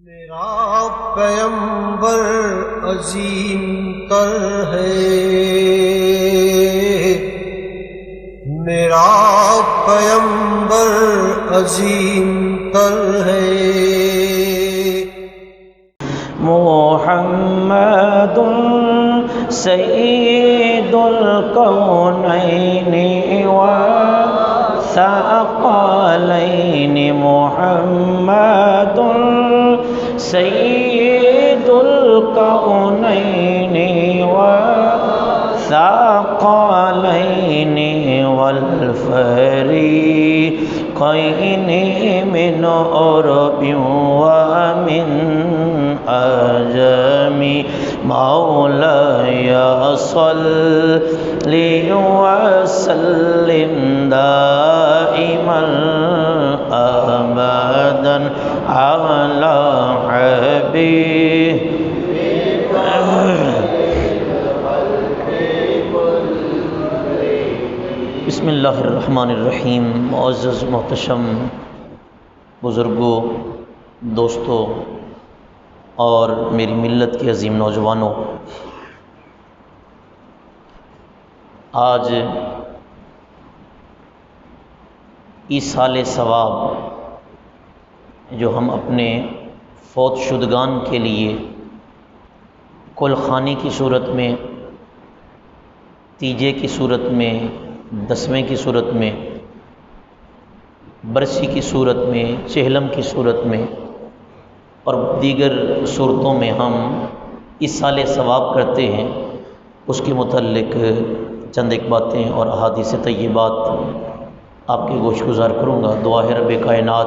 میرا پیمبر عظیم تر ہے، میرا پیمبر عظیم تر ہے۔ محمد سید الکونین والثقلین، محمد سید الکونین والثقلین والفریقین من عرب ومن عجم، مولاي صل وسلم دائما ابدا على حبيبك۔ بسم اللہ الرحمن الرحیم۔ معزز محتشم بزرگوں، دوستوں اور میری ملت کے عظیم نوجوانوں، آج ایصال ثواب جو ہم اپنے فوت شدگان کے لیے کل خوانی کی صورت میں، تیجے کی صورت میں، دسویں کی صورت میں، برسی کی صورت میں، چہلم کی صورت میں اور دیگر صورتوں میں ہم ایصال ثواب کرتے ہیں، اس کے متعلق چند ایک باتیں اور احادیث طیبات آپ کے گوش گزار کروں گا۔ دعا ہے رب کائنات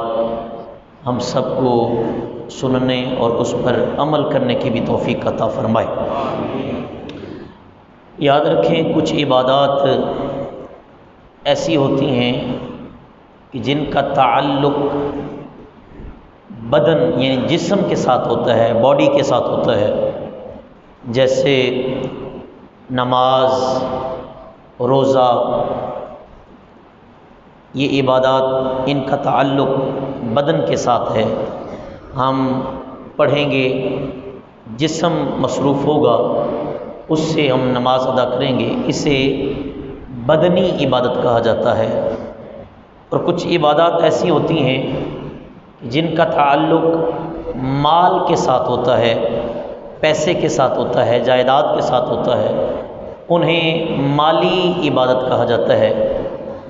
ہم سب کو سننے اور اس پر عمل کرنے کی بھی توفیق عطا فرمائے۔ یاد رکھیں، کچھ عبادات ایسی ہوتی ہیں کہ جن کا تعلق بدن یعنی جسم کے ساتھ ہوتا ہے، باڈی کے ساتھ ہوتا ہے، جیسے نماز، روزہ، یہ عبادات ان کا تعلق بدن کے ساتھ ہے۔ ہم پڑھیں گے، جسم مصروف ہوگا، اس سے ہم نماز ادا کریں گے، اسے بدنی عبادت کہا جاتا ہے۔ اور کچھ عبادات ایسی ہوتی ہیں جن کا تعلق مال کے ساتھ ہوتا ہے، پیسے کے ساتھ ہوتا ہے، جائیداد کے ساتھ ہوتا ہے، انہیں مالی عبادت کہا جاتا ہے،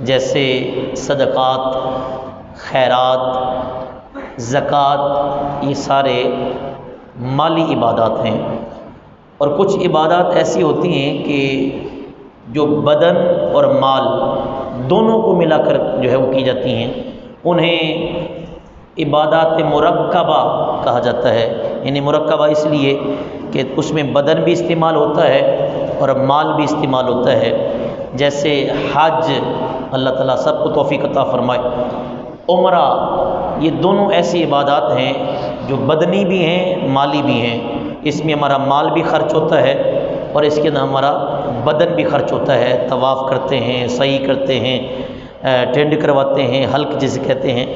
جیسے صدقات، خیرات، زکوٰۃ، یہ سارے مالی عبادات ہیں۔ اور کچھ عبادات ایسی ہوتی ہیں کہ جو بدن اور مال دونوں کو ملا کر جو ہے وہ کی جاتی ہیں، انہیں عبادات مرکبہ کہا جاتا ہے۔ یعنی مرکبہ اس لیے کہ اس میں بدن بھی استعمال ہوتا ہے اور مال بھی استعمال ہوتا ہے، جیسے حج، اللہ تعالیٰ سب کو توفیق عطا فرمائے، عمرہ، یہ دونوں ایسی عبادات ہیں جو بدنی بھی ہیں، مالی بھی ہیں۔ اس میں ہمارا مال بھی خرچ ہوتا ہے اور اس کے اندر ہمارا بدن بھی خرچ ہوتا ہے۔ طواف کرتے ہیں، سعی کرتے ہیں، ٹینڈ کرواتے ہیں، حلق جسے کہتے ہیں،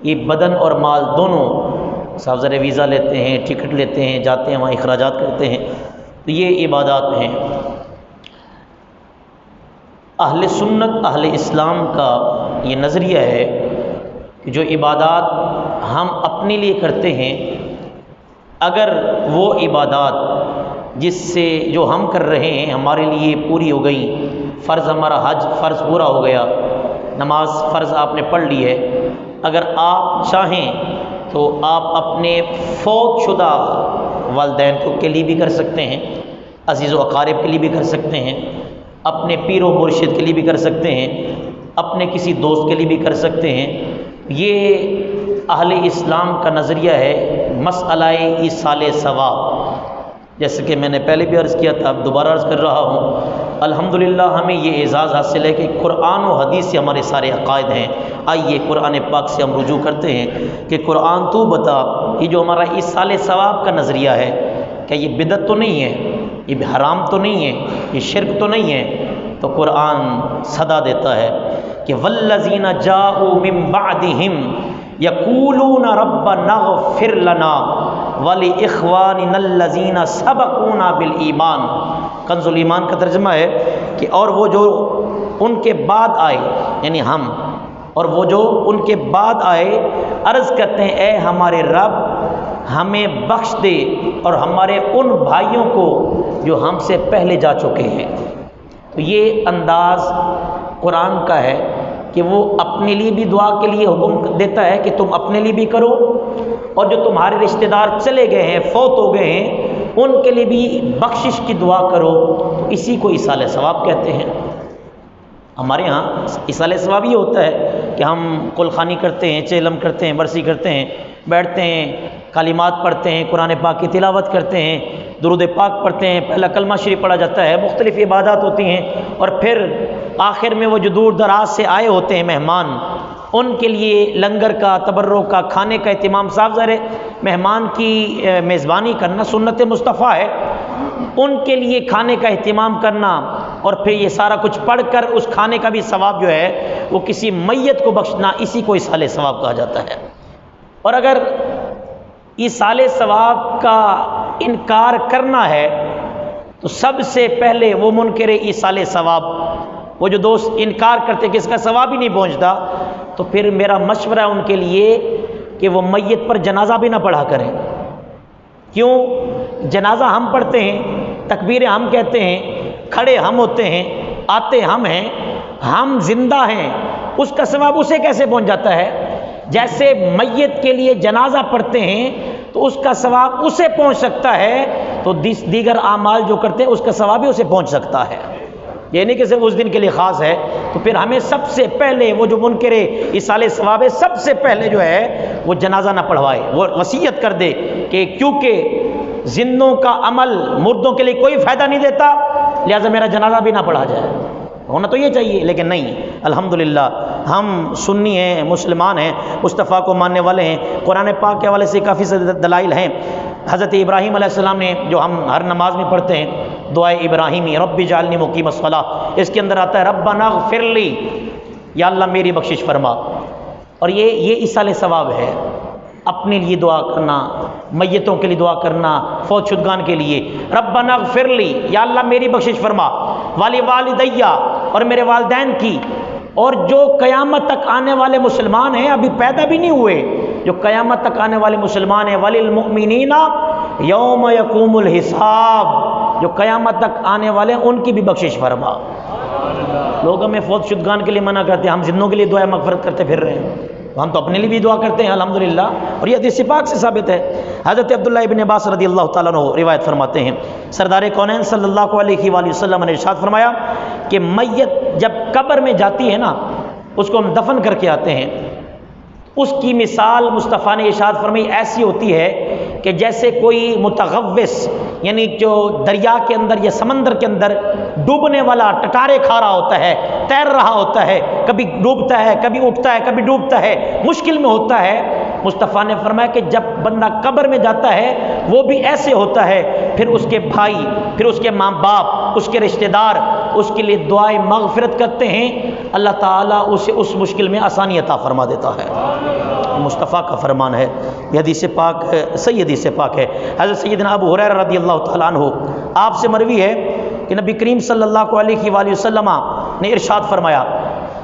یہ بدن اور مال دونوں، صاحب ذرا ویزا لیتے ہیں، ٹکٹ لیتے ہیں، جاتے ہیں، وہاں اخراجات کرتے ہیں، تو یہ عبادات ہیں۔ اہل سنت، اہل اسلام کا یہ نظریہ ہے کہ جو عبادات ہم اپنے لیے کرتے ہیں، اگر وہ عبادات جس سے جو ہم کر رہے ہیں ہمارے لیے پوری ہو گئی، فرض ہمارا حج فرض پورا ہو گیا، نماز فرض آپ نے پڑھ لی ہے، اگر آپ چاہیں تو آپ اپنے فوت شدہ والدین کے لیے بھی کر سکتے ہیں، عزیز و اقارب کے لیے بھی کر سکتے ہیں، اپنے پیر و مرشد کے لیے بھی کر سکتے ہیں، اپنے کسی دوست کے لیے بھی کر سکتے ہیں۔ یہ اہل اسلام کا نظریہ ہے مسئلہ ایصال ثواب۔ جیسے کہ میں نے پہلے بھی عرض کیا تھا، اب دوبارہ عرض کر رہا ہوں، الحمدللہ ہمیں یہ اعزاز حاصل ہے کہ قرآن و حدیث سے ہمارے سارے عقائد ہیں۔ آئیے قرآن پاک سے ہم رجوع کرتے ہیں کہ قرآن تو بتا، یہ جو ہمارا ایصال ثواب کا نظریہ ہے، کہ یہ بدعت تو نہیں ہے، یہ حرام تو نہیں ہے، یہ شرک تو نہیں ہے؟ تو قرآن صدا دیتا ہے کہ والذین جاءوا من بعدہم یقولون ربنا اغفر لنا وَلِإِخْوَانِنَا الَّذِينَ سَبَقُونَا بِالْإِيمَانِ، کنز الایمان کا ترجمہ ہے کہ اور وہ جو ان کے بعد آئے، یعنی ہم، اور وہ جو ان کے بعد آئے عرض کرتے ہیں اے ہمارے رب ہمیں بخش دے اور ہمارے ان بھائیوں کو جو ہم سے پہلے جا چکے ہیں۔ تو یہ انداز قرآن کا ہے کہ وہ اپنے لیے بھی دعا کے لیے حکم دیتا ہے کہ تم اپنے لیے بھی کرو، اور جو تمہارے رشتہ دار چلے گئے ہیں، فوت ہو گئے ہیں، ان کے لیے بھی بخشش کی دعا کرو۔ تو اسی کو ایصال ثواب کہتے ہیں۔ ہمارے ہاں ایصال ثواب یہ ہوتا ہے کہ ہم قل خوانی کرتے ہیں، چہلم کرتے ہیں، برسی کرتے ہیں، بیٹھتے ہیں، کلمات پڑھتے ہیں، قرآن پاک کی تلاوت کرتے ہیں، درود پاک پڑھتے ہیں، پہلا کلمہ شریف پڑھا جاتا ہے، مختلف عبادات ہوتی ہیں، اور پھر آخر میں وہ جو دور دراز سے آئے ہوتے ہیں مہمان، ان کے لیے لنگر کا، تبرک کا، کھانے کا اہتمام، صاف ظاہر ہے مہمان کی میزبانی کرنا سنت مصطفیٰ ہے، ان کے لیے کھانے کا اہتمام کرنا، اور پھر یہ سارا کچھ پڑھ کر اس کھانے کا بھی ثواب جو ہے وہ کسی میت کو بخشنا، اسی کو ایصال ثواب کہا جاتا ہے۔ اور اگر ایصال ثواب کا انکار کرنا ہے تو سب سے پہلے وہ منکر ایصال ثواب، وہ جو دوست انکار کرتے کہ اس کا ثواب ہی نہیں پہنچتا، تو پھر میرا مشورہ ہے ان کے لیے کہ وہ میت پر جنازہ بھی نہ پڑھا کریں۔ کیوں؟ جنازہ ہم پڑھتے ہیں، تکبیریں ہم کہتے ہیں، کھڑے ہم ہوتے ہیں، آتے ہم ہیں، ہم زندہ ہیں، اس کا ثواب اسے کیسے پہنچ جاتا ہے؟ جیسے میت کے لیے جنازہ پڑھتے ہیں تو اس کا ثواب اسے پہنچ سکتا ہے، تو دیگر اعمال جو کرتے ہیں اس کا ثواب بھی اسے پہنچ سکتا ہے، یہ نہیں کہ صرف اس دن کے لیے خاص ہے۔ تو پھر ہمیں سب سے پہلے وہ جو منکر ایصال ثواب ہے، سب سے پہلے جو ہے وہ جنازہ نہ پڑھوائے، وہ وصیت کر دے کہ کیونکہ زندوں کا عمل مردوں کے لیے کوئی فائدہ نہیں دیتا، لہٰذا میرا جنازہ بھی نہ پڑھا جائے۔ ہونا تو یہ چاہیے، لیکن نہیں، الحمدللہ ہم سنی ہیں، مسلمان ہیں، مصطفیٰ کو ماننے والے ہیں، قرآن پاک کے حوالے سے کافی سے دلائل ہیں۔ حضرت ابراہیم علیہ السلام نے جو ہم ہر نماز میں پڑھتے ہیں دعائے ابراہیمی، رب اجعلنی مقیم الصلاۃ، اس کے اندر آتا ہے ربنا اغفر لی، یا اللہ میری بخشش فرما، اور یہ ایصال ثواب ہے، اپنے لیے دعا کرنا، میتوں کے لیے دعا کرنا، فوت شدگان کے لیے، ربنا اغفر لی، یا اللہ میری بخشش فرما، والی والدیہ، اور میرے والدین کی، اور جو قیامت تک آنے والے مسلمان ہیں، ابھی پیدا بھی نہیں ہوئے، جو قیامت تک آنے والے مسلمان ہیں، وللمؤمنین یوم یقوم الحساب، جو قیامت تک آنے والے ہیں ان کی بھی بخشش فرما۔ لوگ ہمیں فوت شدگان کے لیے منع کرتے ہیں، ہم زندوں کے لیے دعا مغفرت کرتے پھر رہے ہیں، ہم تو اپنے لیے بھی دعا کرتے ہیں الحمدللہ، اور یہ حدیث پاک سے ثابت ہے۔ حضرت عبداللہ ابن عباس رضی اللہ تعالیٰ عنہ روایت فرماتے ہیں، سردار کونین صلی اللہ علیہ وآلہ وسلم نے ارشاد فرمایا کہ میت جب قبر میں جاتی ہے نا، اس کو ہم دفن کر کے آتے ہیں، اس کی مثال مصطفیٰ نے ارشاد فرمائی ایسی ہوتی ہے کہ جیسے کوئی متغوث، یعنی جو دریا کے اندر یا سمندر کے اندر ڈوبنے والا ٹٹارے کھا رہا ہوتا ہے، تیر رہا ہوتا ہے، کبھی ڈوبتا ہے، کبھی اٹھتا ہے، کبھی ڈوبتا ہے، مشکل میں ہوتا ہے۔ مصطفیٰ نے فرمایا کہ جب بندہ قبر میں جاتا ہے وہ بھی ایسے ہوتا ہے، پھر اس کے بھائی، پھر اس کے ماں باپ، اس کے رشتہ دار اس کے لیے دعائیں مغفرت کرتے ہیں، اللہ تعالیٰ اسے اس مشکل میں آسانی عطا فرما دیتا ہے۔ مصطفیٰ کا فرمان ہے، یہ حدیث پاک صحیح حدیث پاک ہے۔ حضرت سیدنا ابو ہریرہ رضی اللہ تعالیٰ عنہ آپ سے مروی ہے کہ نبی کریم صلی اللہ علیہ وآلہ وسلم نے ارشاد فرمایا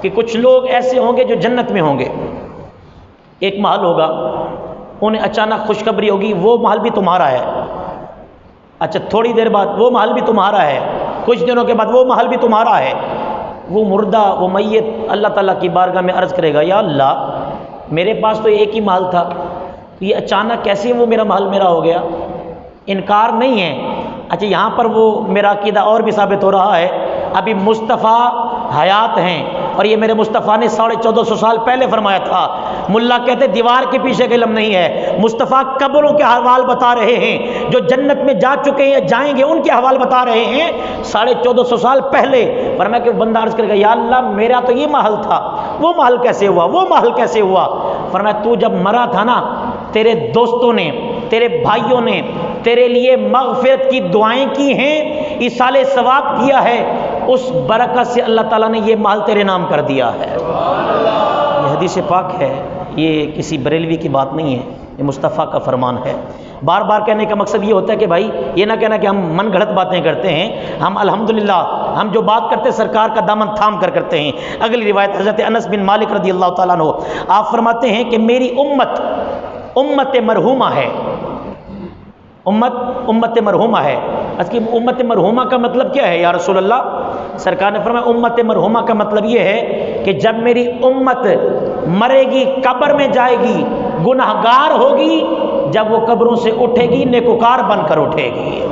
کہ کچھ لوگ ایسے ہوں گے جو جنت میں ہوں گے، ایک محل ہوگا، انہیں اچانک خوشخبری ہوگی وہ محل بھی تمہارا ہے، اچھا تھوڑی دیر بعد وہ محل بھی تمہارا ہے، کچھ دنوں کے بعد وہ محل بھی تمہارا ہے۔ وہ مردہ، وہ میت اللہ تعالیٰ کی بارگاہ میں عرض کرے گا، یا اللہ میرے پاس تو ایک ہی محل تھا، یہ اچانک کیسے وہ میرا محل میرا ہو گیا؟ انکار نہیں ہے، اچھا یہاں پر وہ میرا عقیدہ اور بھی ثابت ہو رہا ہے، ابھی مصطفیٰ حیات ہیں، اور یہ میرے مصطفیٰ نے 1450 سال پہلے فرمایا تھا۔ ملا کہتے دیوار کے پیچھے کا علم نہیں ہے، مصطفیٰ قبروں کے حوال بتا رہے ہیں، جو جنت میں جا چکے ہیں جائیں گے ان کے حوال بتا رہے ہیں 1450 سال پہلے۔ فرمایا کہ بندہ عرض کرے گا، یا اللہ میرا تو یہ محل تھا، وہ محل کیسے ہوا، وہ محل کیسے ہوا؟ فرمایا تو جب مرا تھا نا، تیرے دوستوں نے، تیرے بھائیوں نے تیرے لیے مغفرت کی دعائیں کی ہیں، ایصال ثواب کیا ہے، اس برکت سے اللہ تعالیٰ نے یہ محل تیرے نام کر دیا ہے۔ یہ حدیث پاک ہے، یہ کسی بریلوی کی بات نہیں ہے، یہ مصطفیٰ کا فرمان ہے۔ بار بار کہنے کا مقصد یہ ہوتا ہے کہ بھائی یہ نہ کہنا کہ ہم من گھڑت باتیں کرتے ہیں، ہم الحمدللہ ہم جو بات کرتے ہیں سرکار کا دامن تھام کر کرتے ہیں۔ اگلی روایت حضرت انس بن مالک رضی اللہ تعالیٰ عنہ، آپ فرماتے ہیں کہ میری امت مرحومہ ہے، امت مرحومہ ہے۔ اس کی امت مرحومہ کا مطلب کیا ہے یا رسول اللہ؟ سرکار نے فرمایا امت مرحومہ کا مطلب یہ ہے کہ جب میری امت مرے گی، قبر میں جائے گی، گناہگار ہوگی، جب وہ قبروں سے اٹھے گی نیکوکار بن کر اٹھے گی۔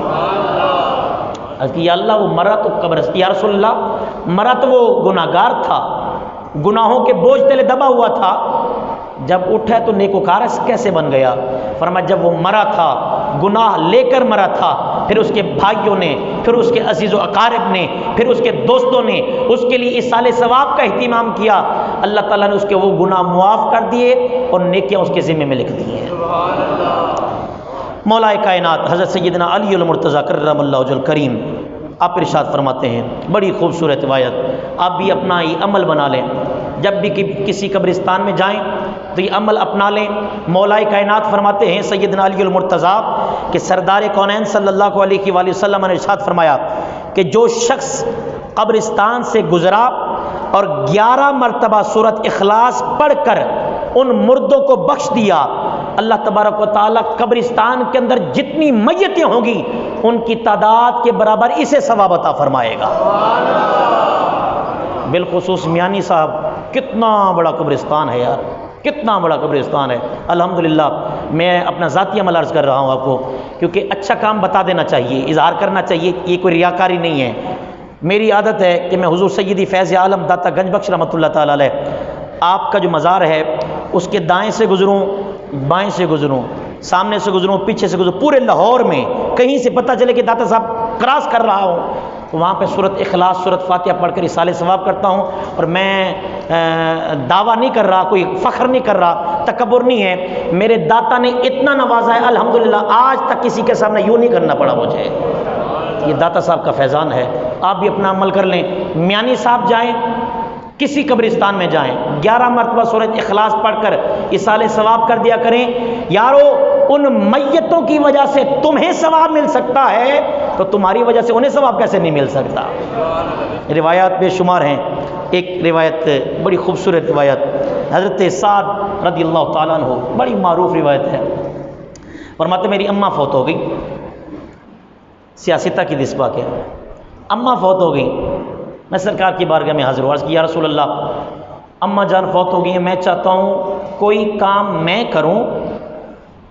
یا اللہ وہ مرا تو قبر، یا رسول اللہ مرا تو وہ گناہگار تھا، گناہوں کے بوجھ تلے دبا ہوا تھا، جب اٹھا تو نیکوکار کیسے بن گیا؟ فرمایا جب وہ مرا تھا گناہ لے کر مرا تھا، پھر اس کے بھائیوں نے، پھر اس کے عزیز و اقارب نے، پھر اس کے دوستوں نے اس کے لیے ایصال ثواب کا اہتمام کیا، اللہ تعالیٰ نے اس کے وہ گناہ معاف کر دیے اور نیکیاں اس کے ذمے میں لکھ دی ہیں۔ مولا کائنات حضرت سیدنا علی المرتضیٰ کرم اللہ وجہ الکریم آپ ارشاد فرماتے ہیں، بڑی خوبصورت روایت، آپ بھی اپنا یہ عمل بنا لیں، جب بھی کسی قبرستان میں جائیں تو یہ عمل اپنا لیں۔ مولا کائنات فرماتے ہیں سیدنا علی المرتضیٰ کہ سردار کونین صلی اللہ علیہ وآلہ وسلم نے ارشاد فرمایا کہ جو شخص قبرستان سے گزرا اور 11 مرتبہ سورۃ اخلاص پڑھ کر ان مردوں کو بخش دیا، اللہ تبارک و تعالیٰ قبرستان کے اندر جتنی میتیں ہوں گی ان کی تعداد کے برابر اسے ثواب عطا فرمائے گا۔ بالخصوص میانی صاحب، کتنا بڑا قبرستان ہے یار، کتنا بڑا قبرستان ہے۔ الحمدللہ میں اپنا ذاتی عمل عرض کر رہا ہوں آپ کو، کیونکہ اچھا کام بتا دینا چاہیے، اظہار کرنا چاہیے، یہ کوئی ریاکاری نہیں ہے۔ میری عادت ہے کہ میں حضور سیدی فیض عالم داتا گنج بخش رحمۃ اللہ تعالیٰ علیہ آپ کا جو مزار ہے اس کے دائیں سے گزروں، بائیں سے گزروں، سامنے سے گزروں، پیچھے سے گزروں، پورے لاہور میں کہیں سے پتہ چلے کہ داتا صاحب کراس کر رہا ہوں تو وہاں پہ سورۃ اخلاص، سورۃ فاتحہ پڑھ کر ایصال ثواب کرتا ہوں۔ اور میں دعویٰ نہیں کر رہا، کوئی فخر نہیں کر رہا، تکبر نہیں ہے، میرے داتا نے اتنا نوازا ہے الحمدللہ، آج تک کسی کے سامنے یوں نہیں کرنا پڑا مجھے، یہ داتا صاحب کا فیضان ہے۔ آپ بھی اپنا عمل کر لیں، میانی صاحب جائیں، کسی قبرستان میں جائیں، 11 مرتبہ سورۃ اخلاص پڑھ کر ایصال ثواب کر دیا کریں۔ یارو ان میتوں کی وجہ سے تمہیں ثواب مل سکتا ہے تو تمہاری وجہ سے انہیں ثواب کیسے نہیں مل سکتا؟ روایات بے شمار ہیں، ایک روایت بڑی خوبصورت روایت حضرت سعد رضی اللہ تعالیٰ عنہ، بڑی معروف روایت ہے، فرماتے میری اماں فوت ہو گئی، سیاستہ کی نسبہ کے اماں فوت ہو گئی، میں سرکار کی بارگاہ میں حاضر ہوں، عرض کی یا رسول اللہ اماں جان فوت ہو گئی ہیں، میں چاہتا ہوں کوئی کام میں کروں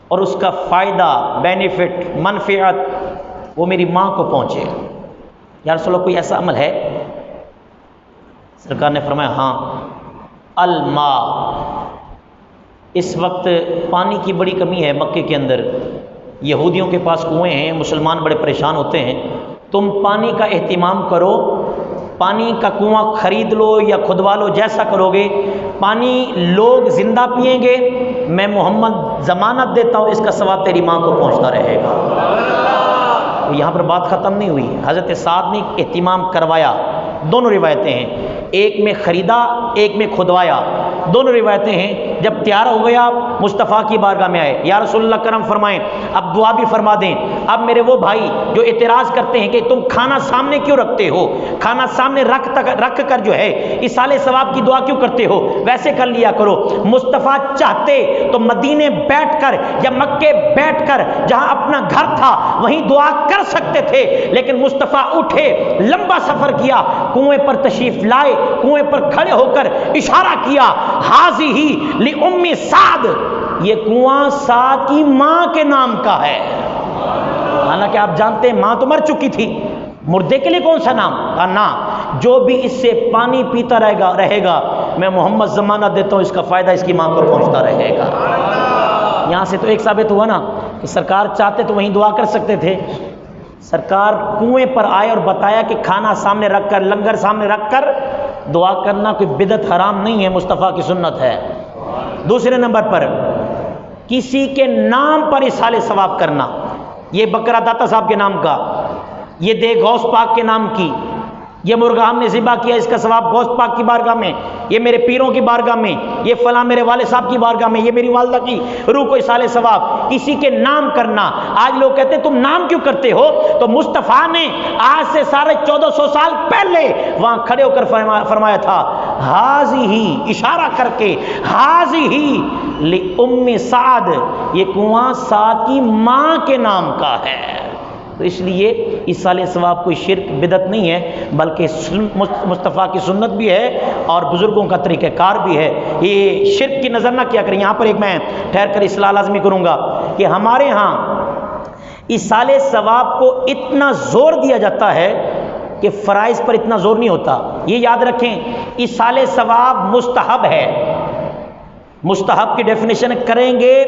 اور اس کا فائدہ، بینیفٹ، منفعت وہ میری ماں کو پہنچے، یا رسول اللہ کوئی ایسا عمل ہے؟ سرکار نے فرمایا ہاں، الماء، اس وقت پانی کی بڑی کمی ہے مکے کے اندر، یہودیوں کے پاس کنویں ہیں، مسلمان بڑے پریشان ہوتے ہیں، تم پانی کا اہتمام کرو، پانی کا کنواں خرید لو یا کھدوا لو، جیسا کرو گے پانی لوگ زندہ پئیں گے، میں محمد ضمانت دیتا ہوں اس کا ثواب تیری ماں کو پہنچتا رہے گا۔ یہاں پر بات ختم نہیں ہوئی، حضرت سعد نے اہتمام کروایا، دونوں روایتیں ہیں، ایک میں خریدا ایک میں کھدوایا، دونوں روایتیں ہیں۔ جب تیار ہو گیا مصطفیٰ کی بارگاہ میں آئے، یا رسول اللہ کرم فرمائیں، اب دعا بھی فرما دیں۔ اب میرے وہ بھائی جو اعتراض کرتے ہیں کہ تم کھانا سامنے کیوں رکھتے ہو، کھانا سامنے رکھ کر جو ہے ایصال ثواب کی دعا کیوں کرتے ہو، ویسے کر لیا کرو۔ مصطفیٰ چاہتے تو مدینے بیٹھ کر یا مکے بیٹھ کر جہاں اپنا گھر تھا وہیں دعا کر سکتے تھے، لیکن مصطفیٰ اٹھے، لمبا سفر کیا، کنویں پر تشریف لائے، کنویں پر کھڑے ہو کر اشارہ کیا، حاضی ہی لِأُمِّ سعد، یہ کنواں سعد کی ماں کے نام کا ہے۔ حالانکہ آپ جانتے ہیں ماں تو مر چکی تھی، مردے کے لیے کون سا نام؟ کہا نا، جو بھی اس سے پانی پیتا رہے گا میں محمد ضمانت دیتا ہوں اس کا فائدہ اس کی ماں کو پہنچتا رہے گا۔ یہاں سے تو ایک ثابت ہوا نا کہ سرکار چاہتے تو وہیں دعا کر سکتے تھے، سرکار کنویں پر آئے اور بتایا کہ کھانا سامنے رکھ کر، لنگر سامنے رکھ کر دعا کرنا کوئی بدعت حرام نہیں ہے، مصطفیٰ کی سنت ہے۔ دوسرے نمبر پر کسی کے نام پر ایصال ثواب کرنا، یہ بکرا داتا صاحب کے نام کا، یہ دے غوث پاک کے نام کی، یہ مرغا ہم نے ذبح کیا، اس کا ثواب گوشت پاک کی بارگاہ میں، یہ میرے پیروں کی بارگاہ میں، یہ فلاں میرے والد صاحب کی بارگاہ میں، یہ میری والدہ کی روح کو اصال ثواب، کسی کے نام کرنا۔ آج لوگ کہتے ہیں تم نام کیوں کرتے ہو؟ تو مصطفیٰ نے آج سے 1450 سال پہلے وہاں کھڑے ہو کر فرمایا تھا، ہاذی، اشارہ کر کے، ہاذی لأم سعد، یہ کنواں سعد کی ماں کے نام کا ہے۔ تو اس لیے ایصال ثواب کوئی شرک بدعت نہیں ہے، بلکہ مصطفیٰ کی سنت بھی ہے اور بزرگوں کا طریقہ کار بھی ہے۔ یہ شرک کی نظر نہ کیا کریں۔ یہاں پر ایک میں ٹھہر کر اصلاح لازمی کروں گا کہ ہمارے ہاں ایصال ثواب کو اتنا زور دیا جاتا ہے کہ فرائض پر اتنا زور نہیں ہوتا۔ یہ یاد رکھیں، ایصال ثواب مستحب ہے۔ مستحب کی ڈیفینیشن کریں گے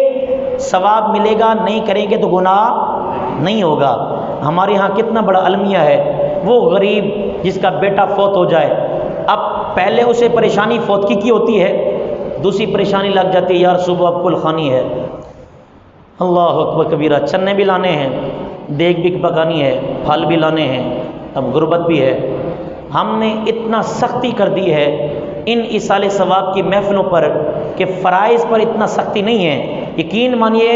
ثواب ملے گا، نہیں کریں گے تو گناہ نہیں ہوگا۔ ہمارے ہاں کتنا بڑا المیہ ہے، وہ غریب جس کا بیٹا فوت ہو جائے، اب پہلے اسے پریشانی فوتگی کی ہوتی ہے، دوسری پریشانی لگ جاتی ہے، یار صبح اب کل خانی ہے، اللہ اکبر کبیرہ، چنے بھی لانے ہیں، دیگ بھی پکانی ہے، پھل بھی لانے ہیں، اب غربت بھی ہے۔ ہم نے اتنا سختی کر دی ہے ان ایصال ثواب کی محفلوں پر کہ فرائض پر اتنا سختی نہیں ہے۔ یقین مانیے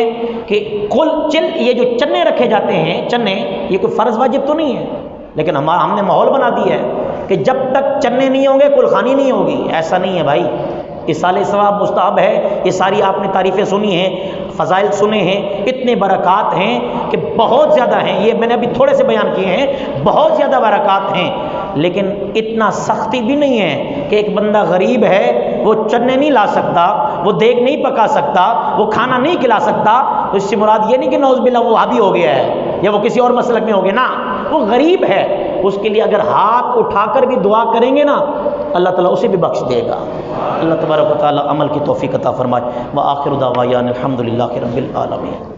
کہ یہ جو چنے رکھے جاتے ہیں، چنے یہ کوئی فرض واجب تو نہیں ہے، لیکن ہم نے ماحول بنا دیا ہے کہ جب تک چنے نہیں ہوں گے کل خانی نہیں ہوگی۔ ایسا نہیں ہے بھائی، ایصال ثواب مستحب ہے۔ یہ ساری آپ نے تعریفیں سنی ہیں، فضائل سنے ہیں، اتنے برکات ہیں کہ بہت زیادہ ہیں، یہ میں نے ابھی تھوڑے سے بیان کیے ہیں، بہت زیادہ برکات ہیں، لیکن اتنا سختی بھی نہیں ہے کہ ایک بندہ غریب ہے، وہ چنے نہیں لا سکتا، وہ دیگ نہیں پکا سکتا، وہ کھانا نہیں کھلا سکتا، تو اس سے مراد یہ نہیں کہ نعوذ باللہ وہ وہابی ہو گیا ہے یا وہ کسی اور مسلک میں ہو گیا، نا، وہ غریب ہے۔ اس کے لیے اگر ہاتھ اٹھا کر بھی دعا کریں گے نا، اللہ تعالیٰ اسے بھی بخش دے گا۔ اللہ تبارک و تعالیٰ عمل کی توفیق عطا فرمائے۔ وآخر دعوانا الحمدللہ رب العالمین۔